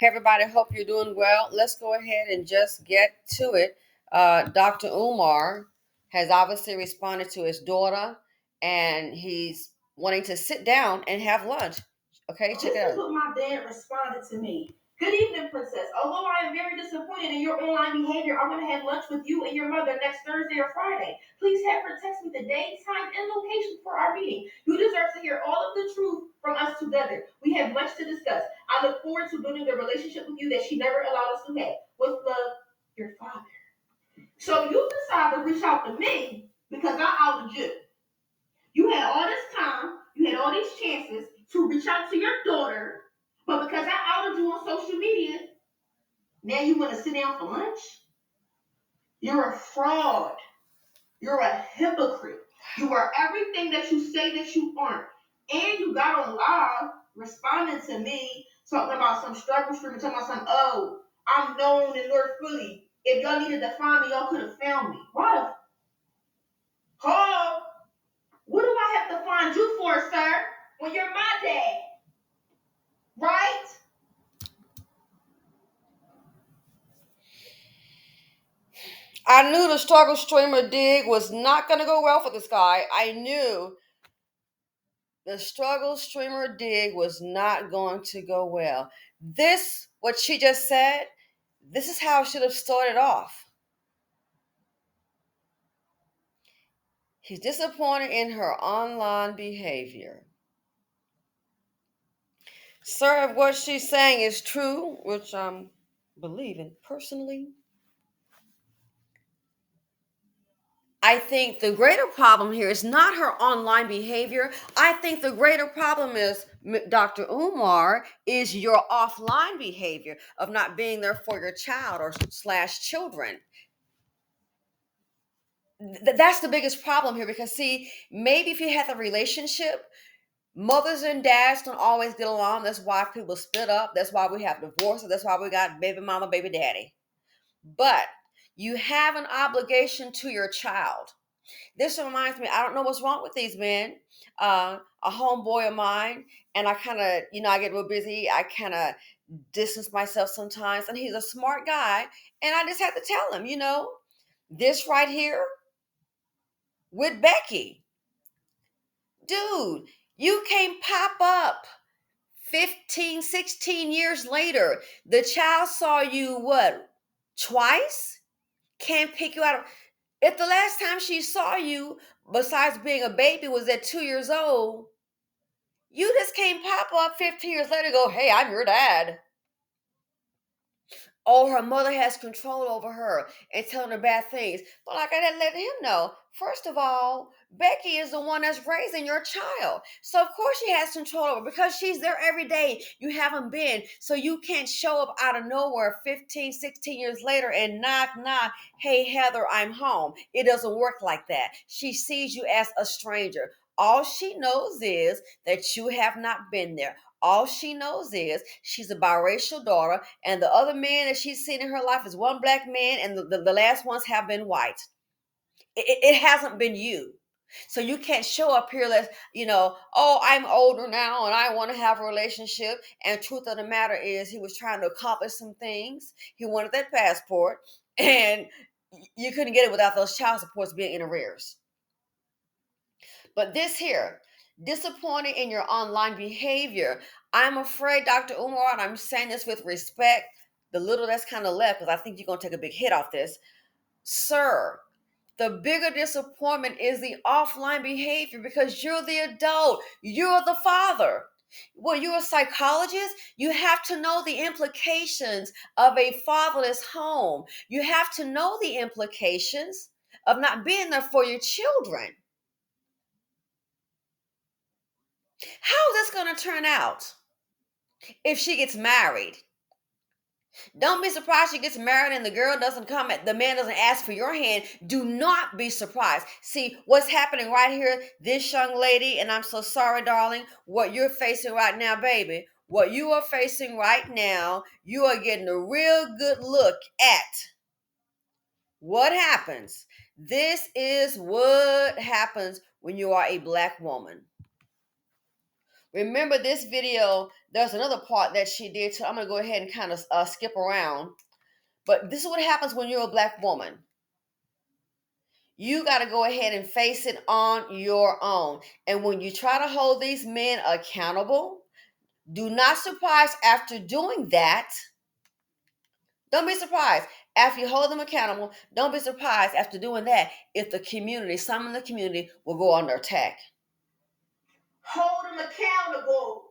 Hey, everybody, hope you're doing well. Let's go ahead and just get to it. Dr. Umar has obviously responded to his daughter, and he's wanting to sit down and have lunch. Okay, check This it is out. what my dad responded to me. Good evening, Princess. Although I am very disappointed in your online behavior, I want to have lunch with you and your mother next Thursday or Friday. Please have her text me the day, time, and location for our meeting. You deserve to hear all of the truth from us together. We have much to discuss. I look forward to building the relationship with you that she never allowed us to have. With love, your father. So you decide to reach out to me because I outed you. You had all this time, you had all these chances to reach out to your daughter, but because I outed you on social media, now you want to sit down for lunch? You're a fraud. You're a hypocrite. You are everything that you say that you aren't. And you got on live responding to me, talking about some struggle stream, talking about some, oh, I'm known in North Philly. If y'all needed to find me, y'all could have found me. Why the hell? What do I have to find you for, sir? When you're my dad, right? I knew the struggle streamer dig was not going to go well for this guy. I knew the struggle streamer dig was not going to go well. This, what she just said, this is how it should have started off. He's disappointed in her online behavior. Sir, if what she's saying is true, which I'm believing personally, I think the greater problem here is not her online behavior. I think the greater problem is, Dr. Umar, is your offline behavior of not being there for your child or slash children. That's the biggest problem here because, see, maybe if you had the relationship, mothers and dads don't always get along. That's why people split up. That's why we have divorces. That's why we got baby mama, baby daddy. But you have an obligation to your child. This reminds me, I don't know what's wrong with these men. A homeboy of mine, and I kind of, I get real busy. I kind of distance myself sometimes, and he's a smart guy. And I just have to tell him, this right here with Becky, dude, you can't pop up 15, 16 years later. The child saw you what? Twice? Can't pick you out of. If the last time she saw you, besides being a baby, was at 2 years old, you just can't pop up 15 years later and go, hey, I'm your dad. Or her mother has control over her and telling her bad things. But like I let him know, first of all, Becky is the one that's raising your child. So of course she has control over because she's there every day. You haven't been. So you can't show up out of nowhere 15, 16 years later and knock, knock, hey, Heather, I'm home. It doesn't work like that. She sees you as a stranger. All she knows is that you have not been there. All she knows is she's a biracial daughter, and the other man that she's seen in her life is one black man, and the last ones have been white. It hasn't been you. So you can't show up here as, oh, I'm older now and I want to have a relationship. And truth of the matter is he was trying to accomplish some things. He wanted that passport, and you couldn't get it without those child supports being in arrears. But this here, disappointed in your online behavior. I'm afraid, Dr. Umar, and I'm saying this with respect, the little that's kind of left, because I think you're going to take a big hit off this. Sir, the bigger disappointment is the offline behavior because you're the adult, you're the father. Well, you're a psychologist. You have to know the implications of a fatherless home. You have to know the implications of not being there for your children. How is this going to turn out if she gets married? Don't be surprised she gets married and the girl doesn't come, the man doesn't ask for your hand. Do not be surprised. See, what's happening right here, this young lady, and I'm so sorry, darling, what you're facing right now, baby, what you are facing right now, you are getting a real good look at what happens. This is what happens when you are a black woman. Remember this video, there's another part that she did, so I'm going to go ahead and kind of skip around. But this is what happens when you're a black woman. You got to go ahead and face it on your own. And when you try to hold these men accountable, do not surprise after doing that. Don't be surprised after you hold them accountable. Don't be surprised after doing that if the community, some in the community, will go under attack. Hold them accountable.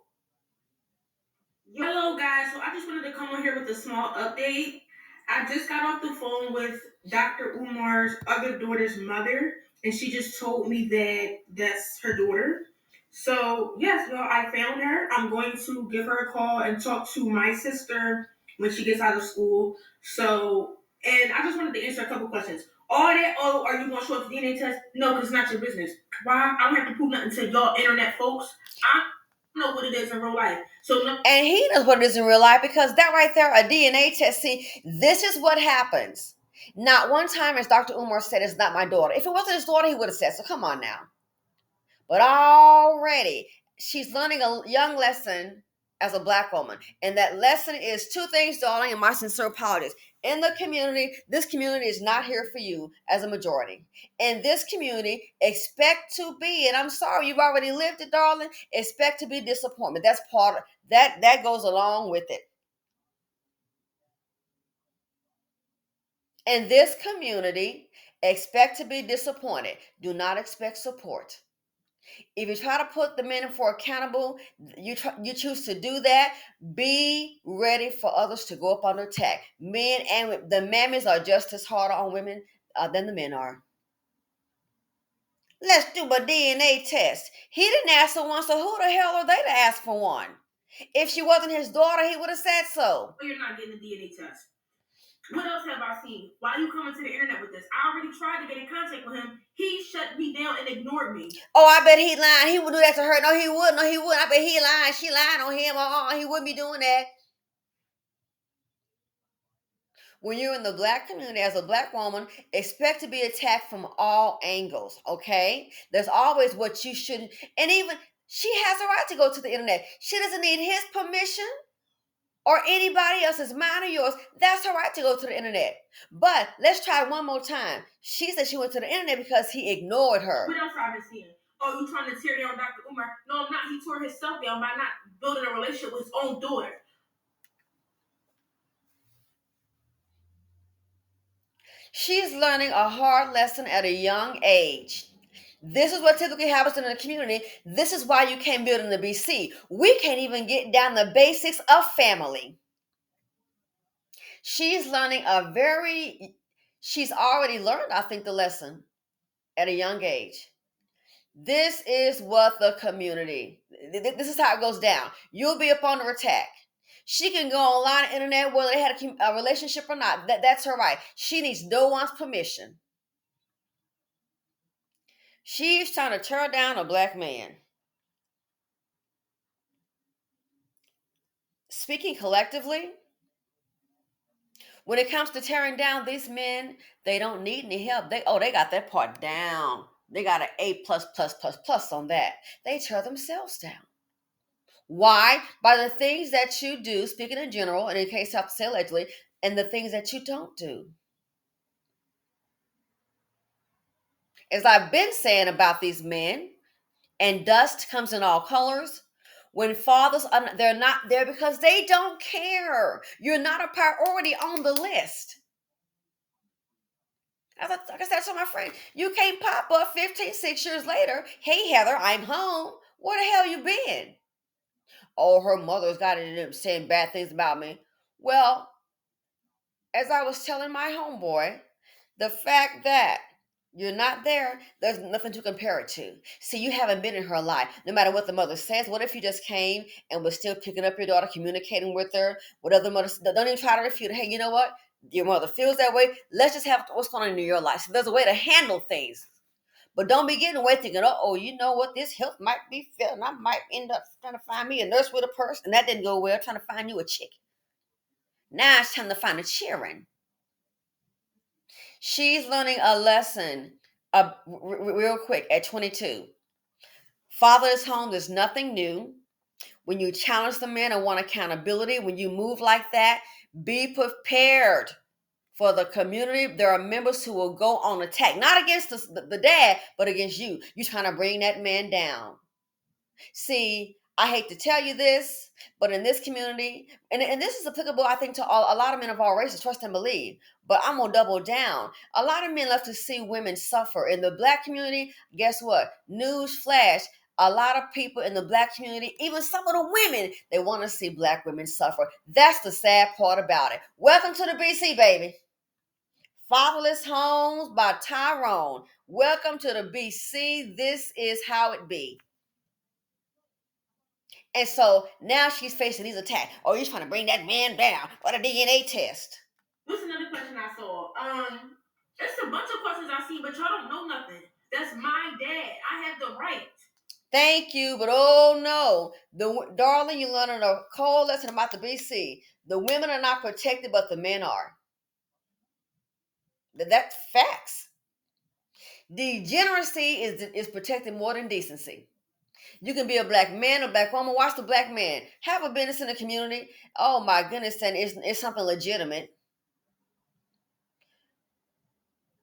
Hello, guys. So I just wanted to come on here with a small update. I just got off the phone with Dr. Umar's other daughter's mother, and she just told me that that's her daughter. So, yes, well, I found her. I'm going to give her a call and talk to my sister when she gets out of school. So, and I just wanted to answer a couple questions. All that, oh, are you going to show up the DNA test? No, because it's not your business. Why? I don't have to prove nothing to y'all internet folks. I know what it is in real life. So no. And he knows what it is in real life because that right there, a DNA test. See, this is what happens. Not one time, as Dr. Umar said, it's not my daughter. If it wasn't his daughter, he would have said, so come on now. But already, she's learning a young lesson as a black woman. And that lesson is two things, darling, and my sincere apologies. In the community, this community is not here for you as a majority. In this community, expect to be, and I'm sorry, you've already lived it, darling, expect to be disappointment. That's part of that goes along with it. In this community, expect to be disappointed. Do not expect support. If you try to put the men for accountable, you choose to do that. Be ready for others to go up under attack. Men and the mammies are just as hard on women than the men are. Let's do a DNA test. He didn't ask for one, so who the hell are they to ask for one? If she wasn't his daughter, he would have said so. You're not getting a DNA test. What else have I seen? Why are you coming to the internet with this? I already tried to get in contact with him. He shut me down and ignored me. Oh, I bet he lying. He would do that to her. No, he wouldn't. No, he wouldn't. I bet he lying. She lying on him. He wouldn't be doing that. When you're in the black community as a black woman, expect to be attacked from all angles, okay? There's always what you shouldn't, and even she has a right to go to the internet. She doesn't need his permission or anybody else's, mine or yours. That's her right to go to the internet. But let's try one more time. She said she went to the internet because he ignored her. What else have I been seeing? Oh, you trying to tear down Dr. Umar? No, I'm not. He tore himself down by not building a relationship with his own daughter. She's learning a hard lesson at a young age. This is what typically happens in the community. This is why you can't build in the BC. We can't even get down the basics of family. She's learning she's already learned, I think, the lesson at a young age. This is what the community, this is how it goes down. You'll be up under attack. She can go online on the internet whether they had a relationship or not. That's her right. She needs no one's permission. She's trying to tear down a black man. Speaking collectively, when it comes to tearing down these men, they don't need any help. They got that part down. They got an A plus plus plus plus on that. They tear themselves down. Why? By the things that you do, speaking in general, and in case I have to say allegedly, and the things that you don't do. As I've been saying about these men, and dust comes in all colors. When fathers are, they're not there because they don't care. You're not a priority on the list. Like I said to my friend, you can't pop up 15, 6 years later. Hey, Heather, I'm home. Where the hell you been? Oh, her mother's got it in them saying bad things about me. Well, as I was telling my homeboy, the fact that you're not there, there's nothing to compare it to. See, you haven't been in her life. No matter what the mother says, what if you just came and was still picking up your daughter, communicating with her? What other mothers don't even try to refute? Hey, you know what? Your mother feels that way. Let's just have what's going on in your life. So there's a way to handle things. But don't be getting away thinking, oh, you know what? This health might be failing. I might end up trying to find me a nurse with a purse. And that didn't go well, trying to find you a chick. Now it's time to find a cheering. She's learning a lesson real quick at 22. Father is home. There's nothing new. When you challenge the men and want accountability, when you move like that, be prepared for the community. There are members who will go on attack, not against the dad, but against you. You're trying to bring that man down. See, I hate to tell you this, but in this community, and this is applicable, I think, to a lot of men of all races, trust and believe. But I'm going to double down. A lot of men love to see women suffer. In the black community, guess what? News flash. A lot of people in the black community, even some of the women, they want to see black women suffer. That's the sad part about it. Welcome to the BC, baby. Fatherless Homes by Tyrone. Welcome to the BC. This is how it be. And so now she's facing these attacks. Oh, you're trying to bring that man down for the DNA test. What's another question I saw? It's a bunch of questions I see, but y'all don't know nothing. That's my dad. I have the right. Thank you, but oh no. Darling, you're learning a cold lesson about the BC. The women are not protected, but the men are. That's facts. Degeneracy is protected more than decency. You can be a black man, a black woman. Watch the black man have a business in the community. Oh my goodness, and it's something legitimate.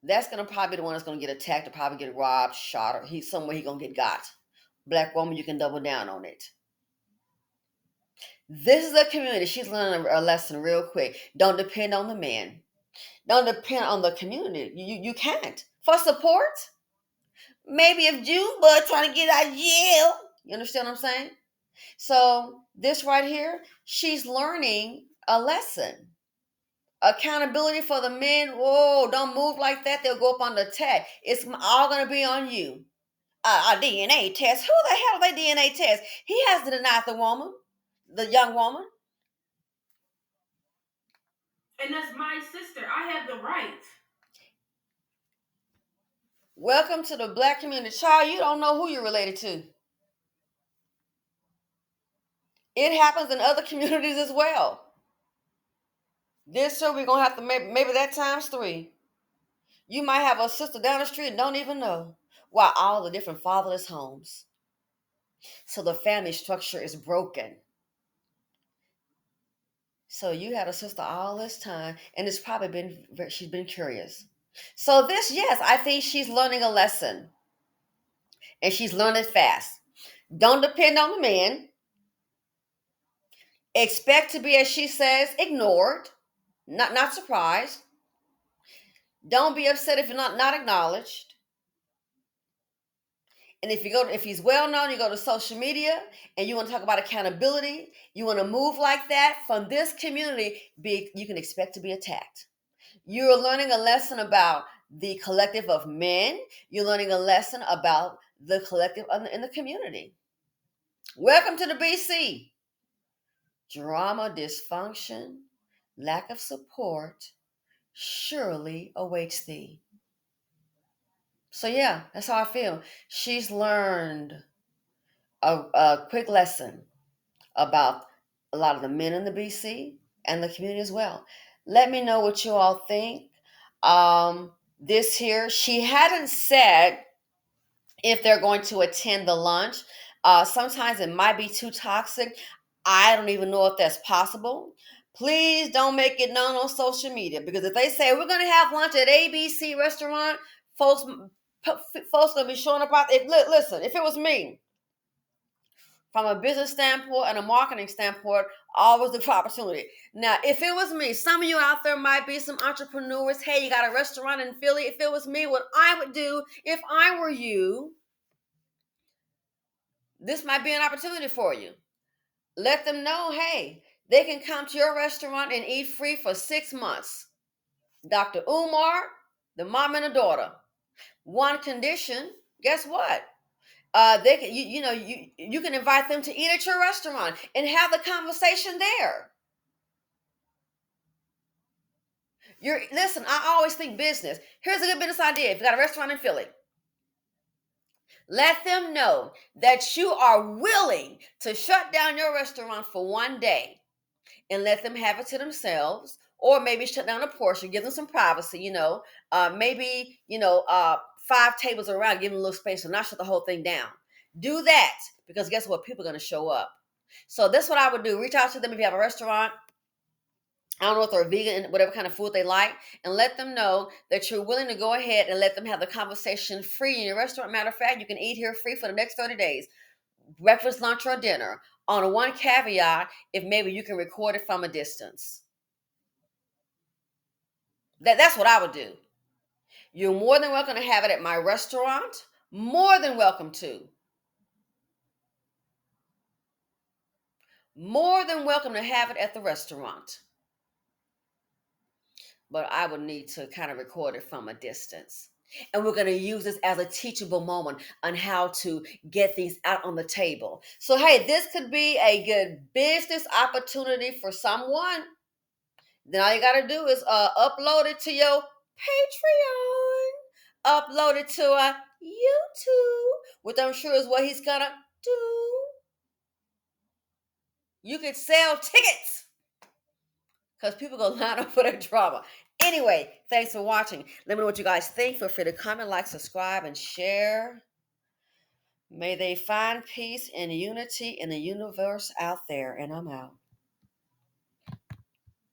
That's gonna probably be the one that's gonna get attacked or probably get robbed, shot, or he's somewhere he gonna get got. Black woman, you can double down on it. This is a community. She's learning a lesson real quick. Don't depend on the man. Don't depend on the community. You can't. For support, maybe if Junebug trying to get out of jail. You understand what I'm saying? So this right here, she's learning a lesson. Accountability for the men. Whoa, don't move like that. They'll go up on the attack. It's all going to be on you. A DNA test. Who the hell they DNA test? He has to deny the woman, the young woman. And that's my sister. I have the right. Welcome to the black community. Child, you don't know who you're related to. It happens in other communities as well. This show we're going to have to maybe that times 3. You might have a sister down the street and don't even know. Why all the different fatherless homes. So the family structure is broken. So you had a sister all this time, and it's probably she's been curious. So this, yes, I think she's learning a lesson, and she's learning fast. Don't depend on the man. Expect to be, as she says, ignored, not surprised. Don't be upset if you're not acknowledged. And if he's well known, you go to social media and you want to talk about accountability, you want to move like that from this community, you can expect to be attacked. You're learning a lesson about the collective of men. You're learning a lesson about the collective in the community. Welcome to the BC. Drama, dysfunction, lack of support surely awaits thee. So yeah, that's how I feel. She's learned a quick lesson about a lot of the men in the BC and the community as well. Let me know what you all think. This here, she hadn't said if they're going to attend the lunch. Sometimes it might be too toxic. I don't even know if that's possible. Please don't make it known on social media, because if they say we're going to have lunch at ABC restaurant, folks going to be showing up out. Listen, if it was me, from a business standpoint and a marketing standpoint, always the opportunity. Now, if it was me, some of you out there might be some entrepreneurs. Hey, you got a restaurant in Philly. If it was me, what I would do if I were you, this might be an opportunity for you. Let them know, hey, they can come to your restaurant and eat free for 6 months. Dr. Umar, the mom and the daughter. One condition, guess what? They can, you can invite them to eat at your restaurant and have the conversation there. Listen, I always think business. Here's a good business idea. If you got a restaurant in Philly, let them know that you are willing to shut down your restaurant for 1 day and let them have it to themselves, or maybe shut down a portion, give them some privacy, maybe 5 tables around, give them a little space, and not shut the whole thing down. Do that, because guess what? People are going to show up. So that's what I would do. Reach out to them if you have a restaurant. I don't know if they're vegan, whatever kind of food they like, and let them know that you're willing to go ahead and let them have the conversation free in your restaurant. Matter of fact, you can eat here free for the next 30 days, breakfast, lunch, or dinner. On a one caveat, if maybe you can record it from a distance. That's what I would do. You're more than welcome to have it at my restaurant. More than welcome to. More than welcome to have it at the restaurant. But I would need to kind of record it from a distance. And we're going to use this as a teachable moment on how to get these out on the table. So, hey, this could be a good business opportunity for someone. Then all you got to do is upload it to your Patreon, upload it to YouTube, which I'm sure is what he's going to do. You could sell tickets because people go line up for the drama. Anyway, thanks for watching. Let me know what you guys think. Feel free to comment, like, subscribe, and share. May they find peace and unity in the universe out there. And I'm out.